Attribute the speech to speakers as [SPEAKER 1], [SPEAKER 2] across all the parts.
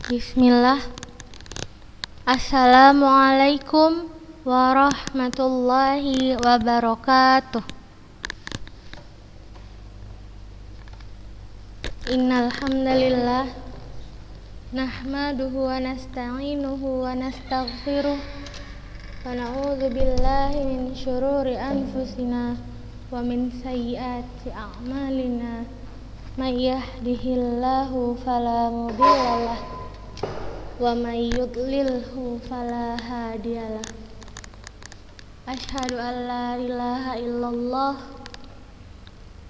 [SPEAKER 1] Bismillah. Assalamualaikum warahmatullahi wabarakatuh. Innal hamdalillah nahmaduhu wa nasta'inuhu wa nastaghfiruh wa na'udzu billahi min syururi anfusina wa min sayyiati a'malina. May yahdihillahu fala mudhillalah wa may yudlilhu fala hadiyalah. Asyhadu an la ilaha illallah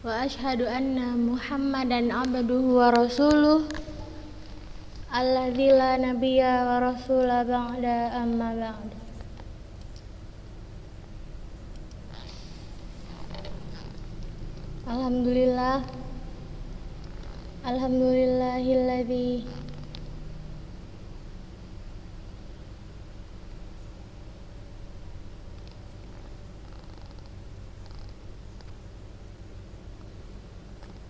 [SPEAKER 1] wa asyhadu anna Muhammadan abduhu wa rasuluh alladzi la nabiyya wa rasula ba'da amma ba'd.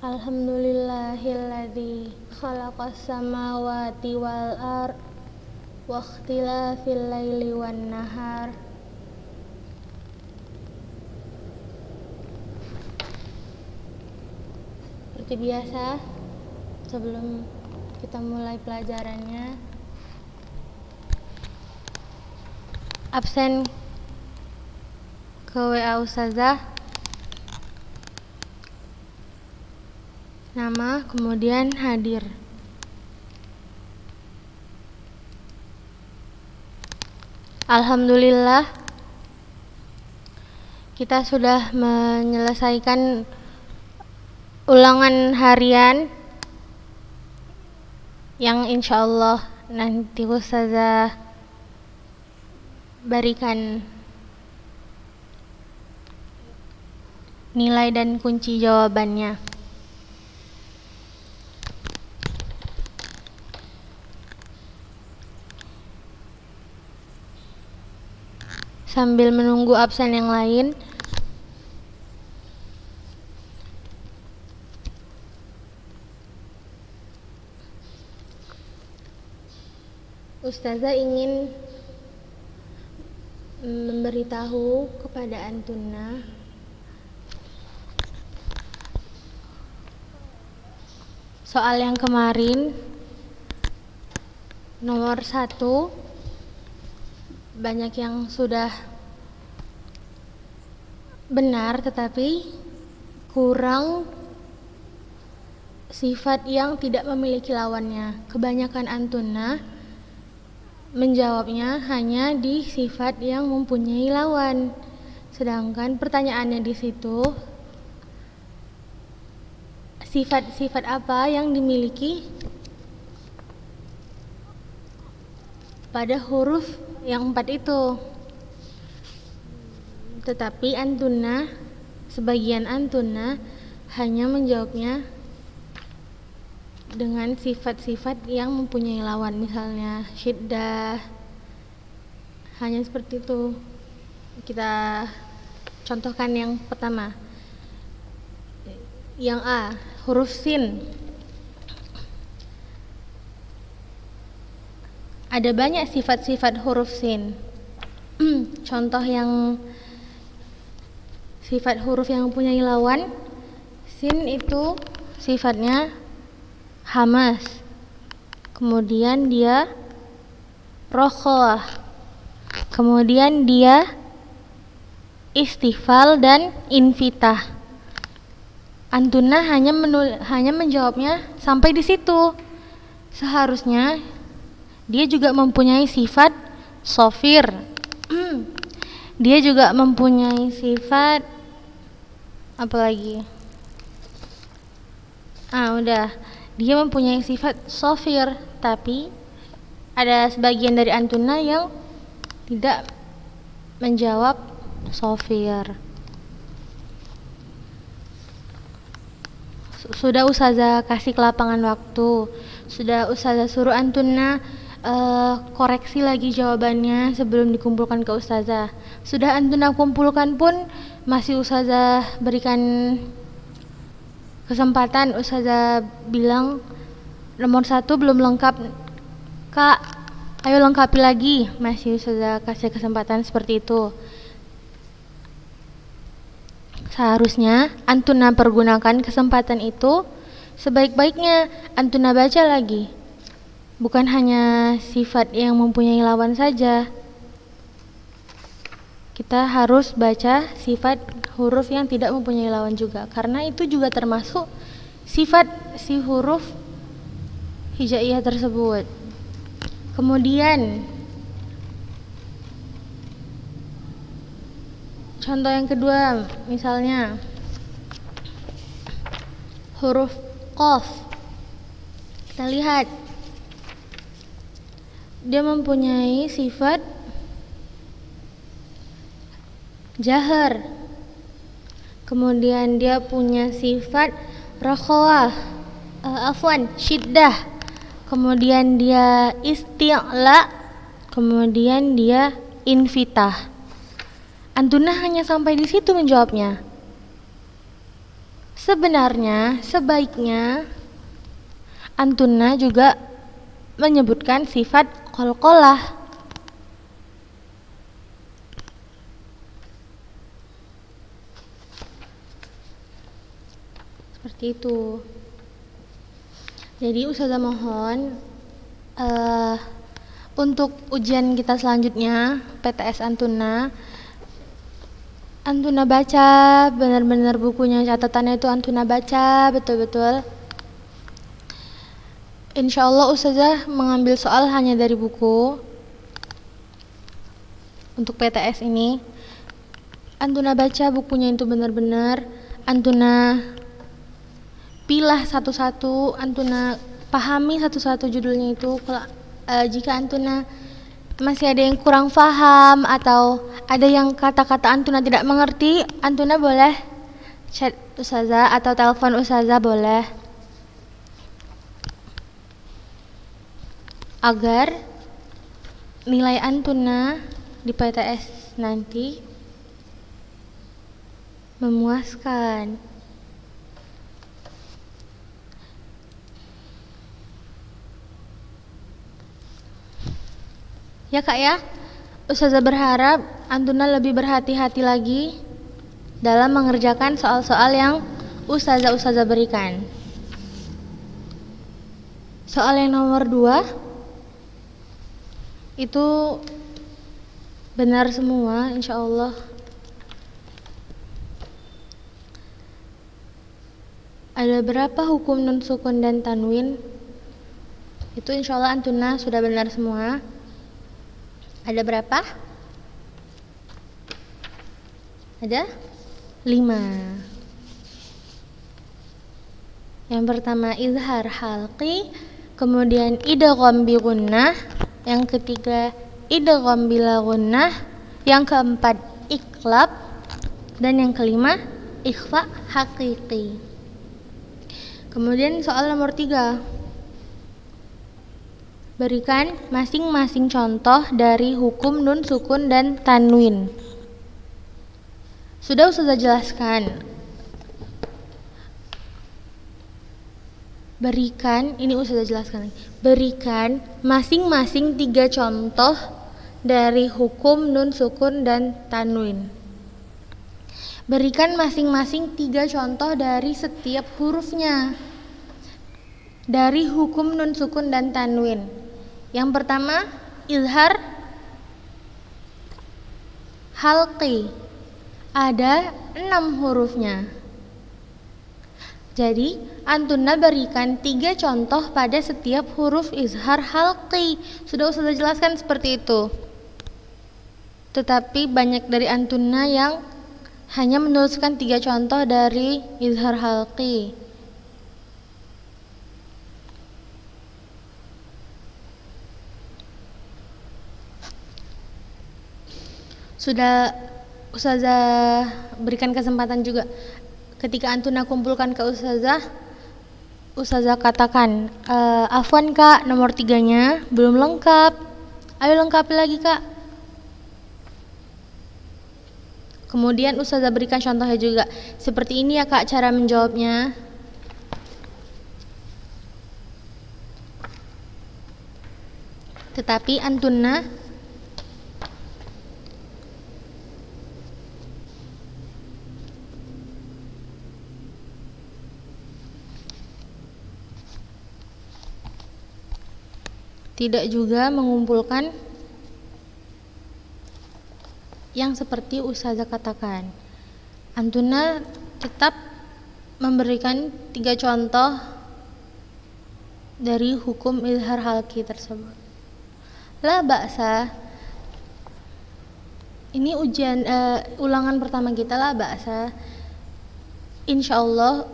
[SPEAKER 1] Alhamdulillahilladzi khalaqas samawati wal ard wa ikhtilafil laili wan nahar. Seperti biasa, sebelum kita mulai pelajarannya, absen ke WA Ustazah, nama, kemudian hadir. Alhamdulillah, kita sudah menyelesaikan ulangan harian yang insyaallah nanti Ustazah berikan nilai dan kunci jawabannya. Sambil menunggu absen yang lain, Ustazah ingin memberitahu kepada Antuna soal yang kemarin, nomor 1, banyak yang sudah benar tetapi kurang sifat yang tidak memiliki lawannya. Kebanyakan Antuna menjawabnya hanya di sifat yang mempunyai lawan, sedangkan pertanyaannya di situ sifat-sifat apa yang dimiliki pada huruf yang 4 itu. Tetapi Antuna, sebagian Antuna hanya menjawabnya dengan sifat-sifat yang mempunyai lawan, misalnya syiddah, hanya seperti itu. Kita contohkan yang pertama, yang A, huruf sin. Ada banyak sifat-sifat huruf sin. Contoh yang sifat huruf yang mempunyai lawan, sin itu sifatnya hamas, kemudian dia rokhawah, kemudian dia istifal dan infitah. Antuna hanya menjawabnya sampai di situ. Seharusnya dia juga mempunyai sifat sofir. Dia juga mempunyai sifat apa lagi? Dia mempunyai sifat sofir, tapi ada sebagian dari Antuna yang tidak menjawab sofir. Sudah Ustazah kasih kelapangan waktu, sudah Ustazah suruh Antuna koreksi lagi jawabannya sebelum dikumpulkan ke Ustazah. Sudah Antuna kumpulkan pun masih Ustazah berikan kesempatan. Ustazah bilang nomor 1 belum lengkap Kak, ayo lengkapi lagi. Masih sudah kasih kesempatan seperti itu. Seharusnya Antuna pergunakan kesempatan itu sebaik-baiknya. Antuna baca lagi. Bukan hanya sifat yang mempunyai lawan saja. Kita harus baca sifat huruf yang tidak mempunyai lawan juga, karena itu juga termasuk sifat si huruf hijaiyah tersebut. Kemudian contoh yang kedua, misalnya huruf qaf. Kita lihat, dia mempunyai sifat jahar. Kemudian dia punya sifat rakhawah, syiddah. Kemudian dia isti'la. Kemudian dia infitah. Antuna hanya sampai di situ menjawabnya. Sebenarnya sebaiknya Antuna juga menyebutkan sifat qalqalah. Seperti itu. Jadi Ustazah mohon untuk ujian kita selanjutnya PTS Antuna baca benar-benar bukunya, catatannya itu Antuna baca betul-betul. Insya Allah Ustazah mengambil soal hanya dari buku. Untuk PTS ini Antuna baca bukunya itu benar-benar, Antuna pilah satu-satu, Antuna pahami satu-satu judulnya itu. Kalau jika Antuna masih ada yang kurang paham atau ada yang kata-kata Antuna tidak mengerti, Antuna boleh chat Ustazah atau telepon Ustazah boleh, agar nilai Antuna di PTS nanti memuaskan. Ya Kak ya, Ustazah berharap Antuna lebih berhati-hati lagi dalam mengerjakan soal-soal yang Ustazah berikan. Soal yang nomor 2 itu benar semua insya Allah. Ada berapa hukum nun sukun dan tanwin? Itu insya Allah Antuna sudah benar semua. Ada berapa? Ada 5. Yang pertama izhar halqi, kemudian idgham bi gunnah, yang ketiga idgham bila gunnah, yang keempat iqlab, dan yang kelima ikhfa haqiqi. Kemudian soal nomor 3, berikan masing-masing contoh dari hukum nun sukun dan tanwin. Sudah Ustazah jelaskan. Berikan, ini Ustazah jelaskan. Berikan masing-masing 3 contoh dari hukum nun sukun dan tanwin. Berikan masing-masing 3 contoh dari setiap hurufnya, dari hukum nun sukun dan tanwin. Yang pertama izhar halqi, ada 6 hurufnya. Jadi Antuna berikan 3 contoh pada setiap huruf izhar halqi. Sudah Ustazah jelaskan seperti itu. Tetapi banyak dari Antuna yang hanya menuliskan 3 contoh dari izhar halqi. Sudah Ustazah berikan kesempatan juga. Ketika Antuna kumpulkan ke Ustazah katakan, afwan Kak, nomor 3-nya belum lengkap, ayo lengkapi lagi Kak. Kemudian Ustazah berikan contohnya juga. Seperti ini ya Kak cara menjawabnya. Tetapi antunna tidak juga mengumpulkan yang seperti Ustazah katakan. Antunna tetap memberikan 3 contoh dari hukum izhar halki tersebut. La ba'sa, ini ulangan pertama kita, la ba'sa. Insyaallah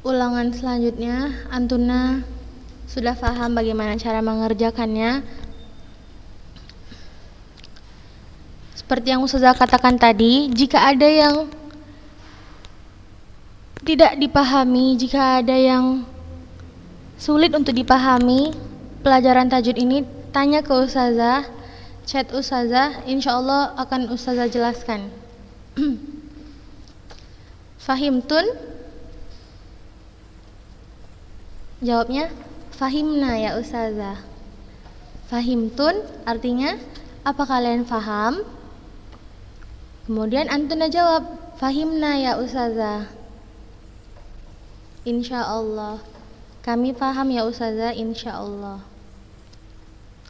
[SPEAKER 1] ulangan selanjutnya antunna sudah paham bagaimana cara mengerjakannya. Seperti yang Ustazah katakan tadi, jika ada yang tidak dipahami, jika ada yang sulit untuk dipahami pelajaran tajwid ini, tanya ke Ustazah, chat Ustazah, insyaallah akan Ustazah jelaskan. Fahimtun? Jawabnya fahimna ya Ustazah. Fahimtun artinya apa kalian faham? Kemudian antuna jawab fahimna ya Ustazah. Insyaallah kami paham ya Ustazah, insyaallah.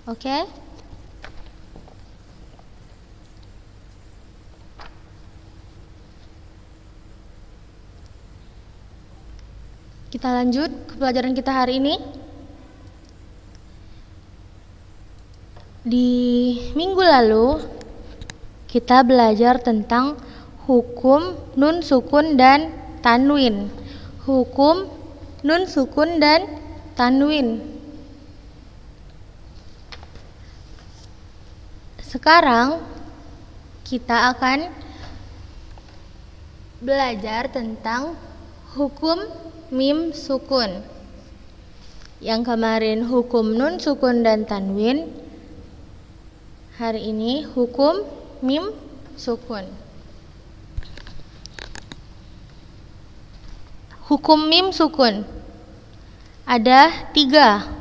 [SPEAKER 1] Oke? Kita lanjut ke pelajaran kita hari ini. Di minggu lalu kita belajar tentang hukum nun sukun dan tanwin. Hukum nun sukun dan tanwin. Sekarang kita akan belajar tentang hukum mim sukun. Yang kemarin hukum nun sukun dan tanwin, hari ini hukum mim sukun. Hukum mim sukun ada 3.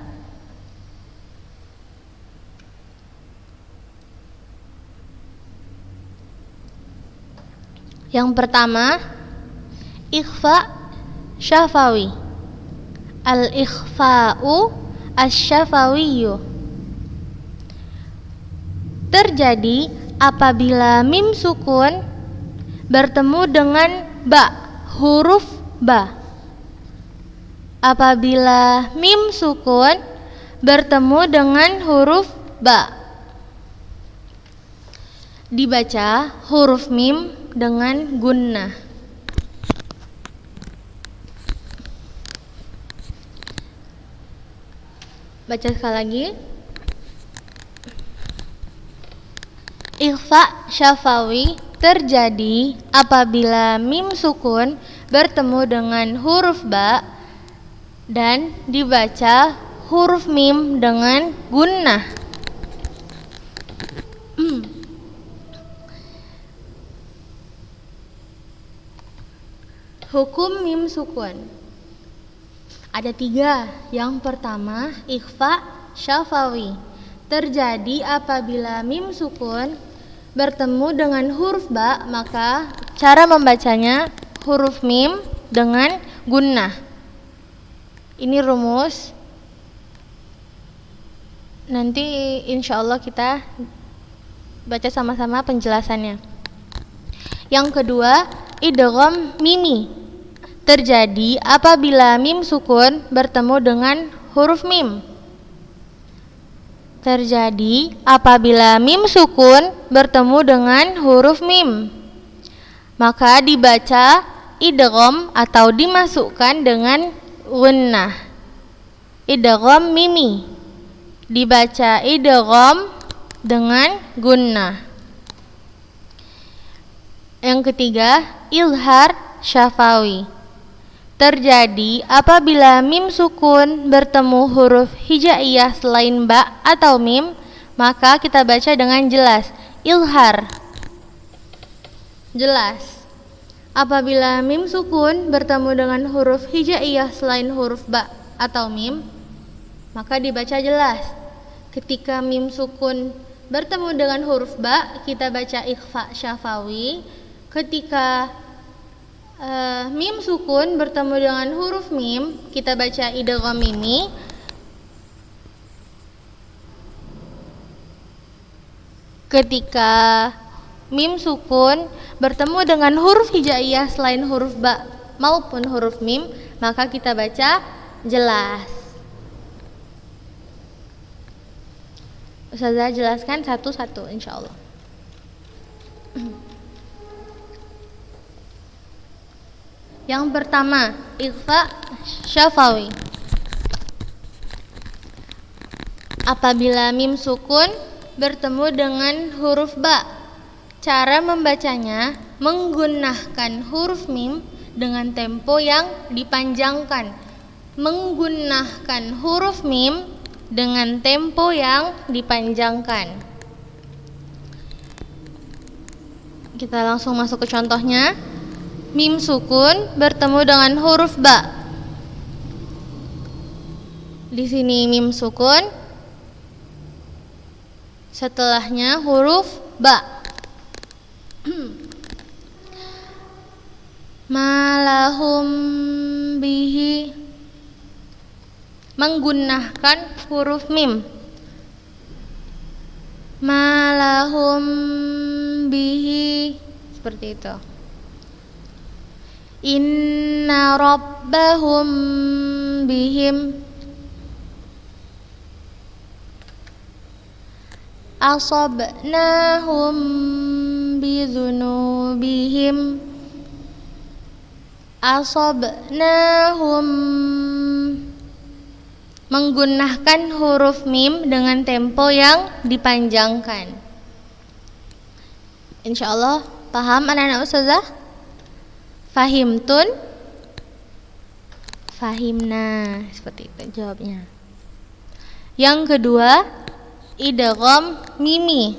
[SPEAKER 1] Yang pertama, ikhfa syafawi. Al-ikhfa'u asy-syafawiyyu terjadi apabila mim sukun bertemu dengan ba, huruf ba. Apabila mim sukun bertemu dengan huruf ba, dibaca huruf mim dengan gunnah. Baca sekali lagi. Ikhfa syafawi terjadi apabila mim sukun bertemu dengan huruf ba dan dibaca huruf mim dengan gunnah. Hukum mim sukun ada 3. Yang pertama, ikhfa syafawi terjadi apabila mim sukun bertemu dengan huruf ba, maka cara membacanya huruf mim dengan gunnah. Ini rumus. Nanti insyaallah kita baca sama-sama penjelasannya. Yang kedua, idgham mimi terjadi apabila mim sukun bertemu dengan huruf mim. Terjadi apabila mim sukun bertemu dengan huruf mim, maka dibaca idgham atau dimasukkan dengan gunnah. Idgham mimi dibaca idgham dengan gunnah. Yang ketiga, izhar syafawi terjadi apabila mim sukun bertemu huruf hijaiyah selain ba atau mim, maka kita baca dengan jelas izhar. Jelas. Apabila mim sukun bertemu dengan huruf hijaiyah selain huruf ba atau mim, maka dibaca jelas. Ketika mim sukun bertemu dengan huruf ba, kita baca ikhfa syafawi. Ketika mim sukun bertemu dengan huruf mim, kita baca idgham mimi. Ketika mim sukun bertemu dengan huruf hijaiyah selain huruf ba maupun huruf mim, maka kita baca jelas. Ustazah jelaskan satu-satu insyaallah. Yang pertama, ikhfa syafawi. Apabila mim sukun bertemu dengan huruf ba, cara membacanya menggunakan huruf mim dengan tempo yang dipanjangkan. Menggunakan huruf mim dengan tempo yang dipanjangkan. Kita langsung masuk ke contohnya. Mim sukun bertemu dengan huruf ba. Di sini mim sukun, setelahnya huruf ba. Malahum bihi, menggunakan huruf mim. Malahum bihi, seperti itu. Inna rabbahum bihim asabnahum bidhunubihim asabnahum, menggunakan huruf mim dengan tempo yang dipanjangkan. Insyaallah paham anak-anak ustazah? Fahimtun? Fahimna, seperti itu jawabnya. Yang kedua, idgham mimi.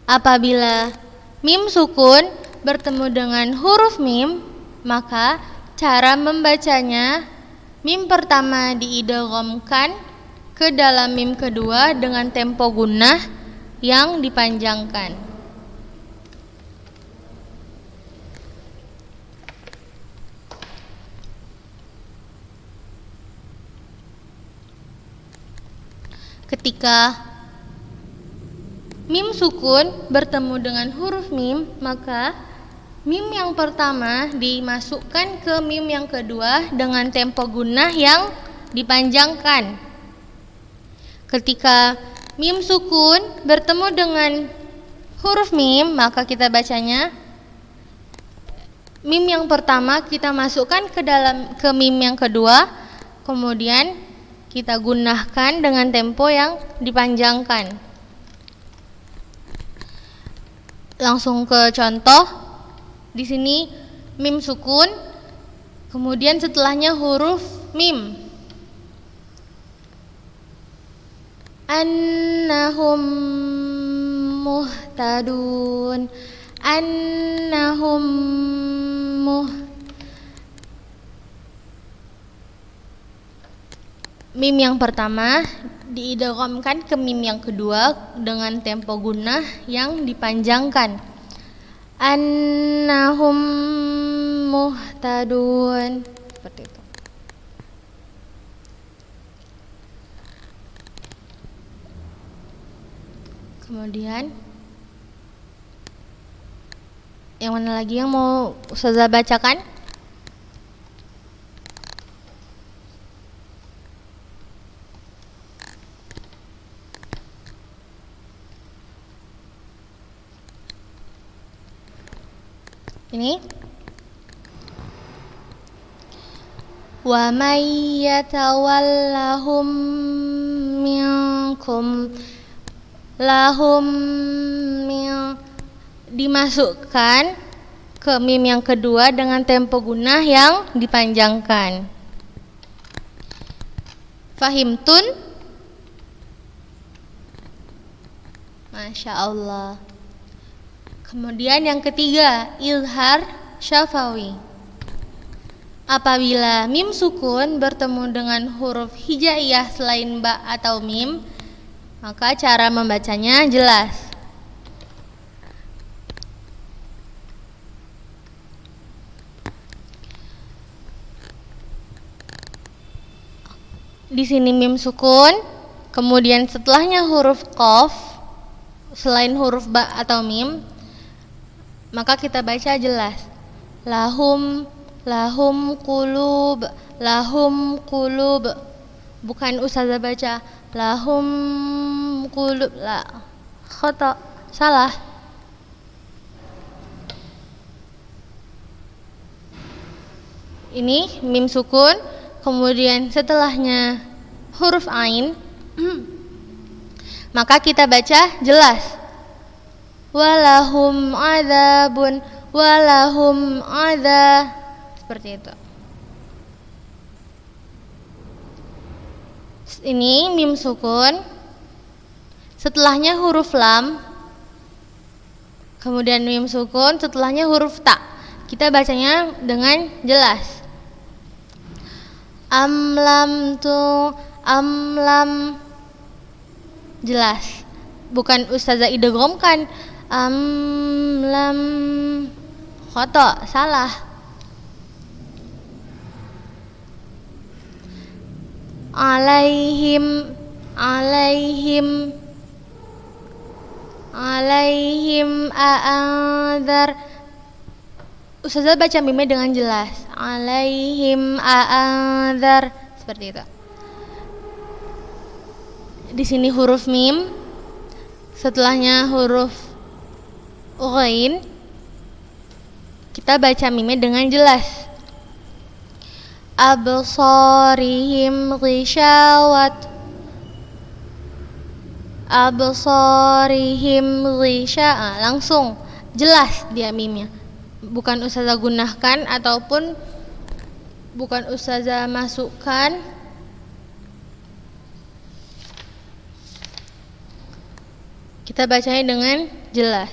[SPEAKER 1] Apabila mim sukun bertemu dengan huruf mim, maka cara membacanya, mim pertama diidghamkan ke dalam mim kedua dengan tempo gunnah yang dipanjangkan. Ketika mim sukun bertemu dengan huruf mim, maka mim yang pertama dimasukkan ke mim yang kedua dengan tempo gunnah yang dipanjangkan. Ketika mim sukun bertemu dengan huruf mim, maka kita bacanya mim yang pertama kita masukkan ke mim yang kedua, kemudian kita gunakan dengan tempo yang dipanjangkan. Langsung ke contoh. Di sini mim sukun, kemudian setelahnya huruf mim. Annahum muhtadun. Annahum mim yang pertama diidghamkan ke mim yang kedua dengan tempo gunnah yang dipanjangkan. Annahum muhtadun, seperti itu. Kemudian yang mana lagi yang mau ustazah bacakan? Ini wa may yatawallahum minkum lahum dimasukkan ke mim yang kedua dengan tempo gunnah yang dipanjangkan. Fahimtun? Masya Allah. Kemudian yang ketiga, izhar syafawi. Apabila mim sukun bertemu dengan huruf hijaiyah selain ba atau mim, maka cara membacanya jelas. Di sini mim sukun, kemudian setelahnya huruf qaf selain huruf ba atau mim, maka kita baca jelas. Lahum qulub. Bukan ustazah baca lahum qulub, la, khata, salah. Ini mim sukun, kemudian setelahnya huruf ain, maka kita baca jelas. Walahum adza, seperti itu. Ini mim sukun, setelahnya huruf lam, kemudian mim sukun, setelahnya huruf ta. Kita bacanya dengan jelas. Amlam, jelas. Bukan ustazah idghamkan amlam, khata, salah. Alaihim a'anzar. Ustazah baca mimnya dengan jelas. Alaihim a'anzar, seperti itu. Di sini huruf mim, setelahnya huruf ghain, kita baca mimnya dengan jelas. Absarihim ghishawat, langsung jelas dia mimnya. Bukan ustazah gunakan ataupun bukan ustazah masukkan. Kita bacanya dengan jelas.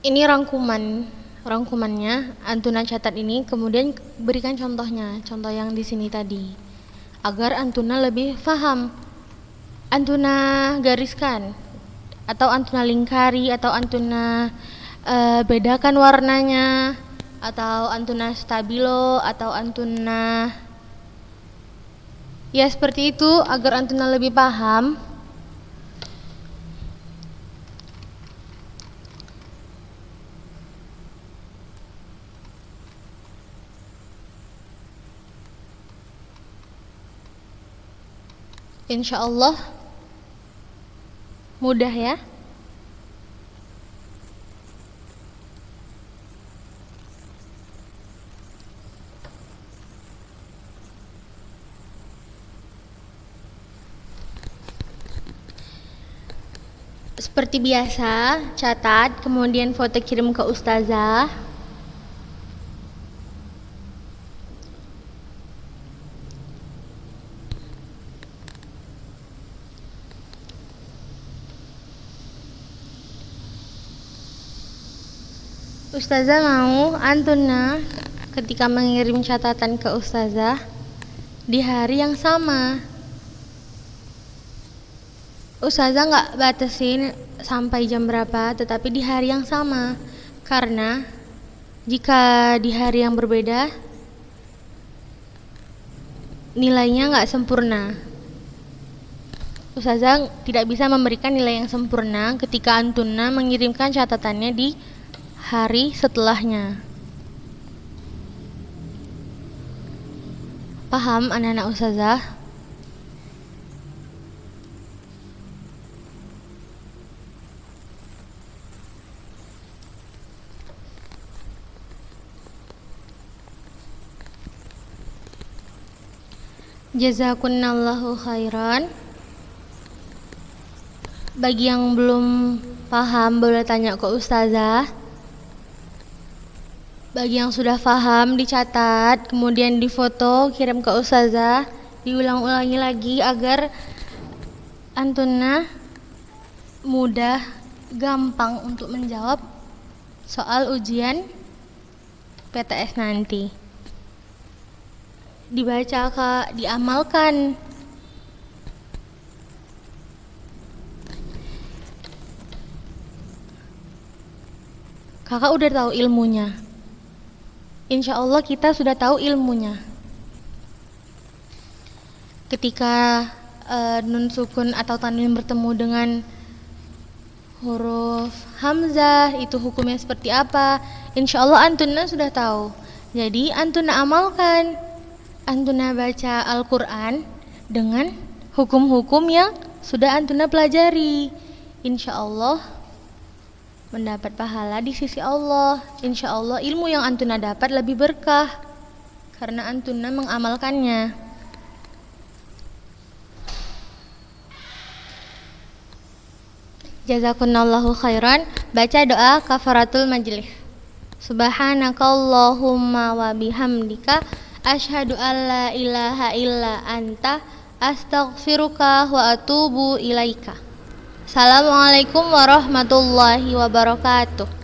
[SPEAKER 1] Ini rangkumannya, Antuna catat ini, kemudian berikan contohnya, contoh yang di sini tadi, agar Antuna lebih paham. Antuna gariskan, atau Antuna lingkari, atau Antuna bedakan warnanya, atau Antuna stabilo, atau Antuna, ya seperti itu, agar Antuna lebih paham. Insya Allah mudah ya. Seperti biasa, catat, kemudian foto kirim ke ustazah. Ustazah mau Antuna ketika mengirim catatan ke ustazah di hari yang sama. Ustazah nggak batasin sampai jam berapa, tetapi di hari yang sama. Karena jika di hari yang berbeda, nilainya nggak sempurna. Ustazah tidak bisa memberikan nilai yang sempurna ketika Antuna mengirimkan catatannya di hari setelahnya. Paham anak-anak ustazah? Jazakunallahu khairan. Bagi yang belum paham boleh tanya ke ustazah. Bagi yang sudah paham dicatat, kemudian difoto, kirim ke ustazah, diulang-ulangi lagi agar antuna mudah, gampang untuk menjawab soal ujian PTS nanti. Dibaca Kak, diamalkan. Kakak udah tahu ilmunya. Insya Allah kita sudah tahu ilmunya. Ketika nun sukun atau tanwin bertemu dengan huruf hamzah, itu hukumnya seperti apa? Insya Allah antuna sudah tahu. Jadi antuna amalkan. Antuna baca Al-Quran dengan hukum-hukum yang sudah antuna pelajari. Insya Allah mendapat pahala di sisi Allah. Insya Allah ilmu yang antuna dapat lebih berkah karena antuna mengamalkannya. Jazakumullahu khairan. Baca doa kafaratul majlis. Subhanakallahumma wa bihamdika asyhadu an la ilaha illa anta astaghfiruka wa atubu ilaika. Assalamualaikum warahmatullahi wabarakatuh.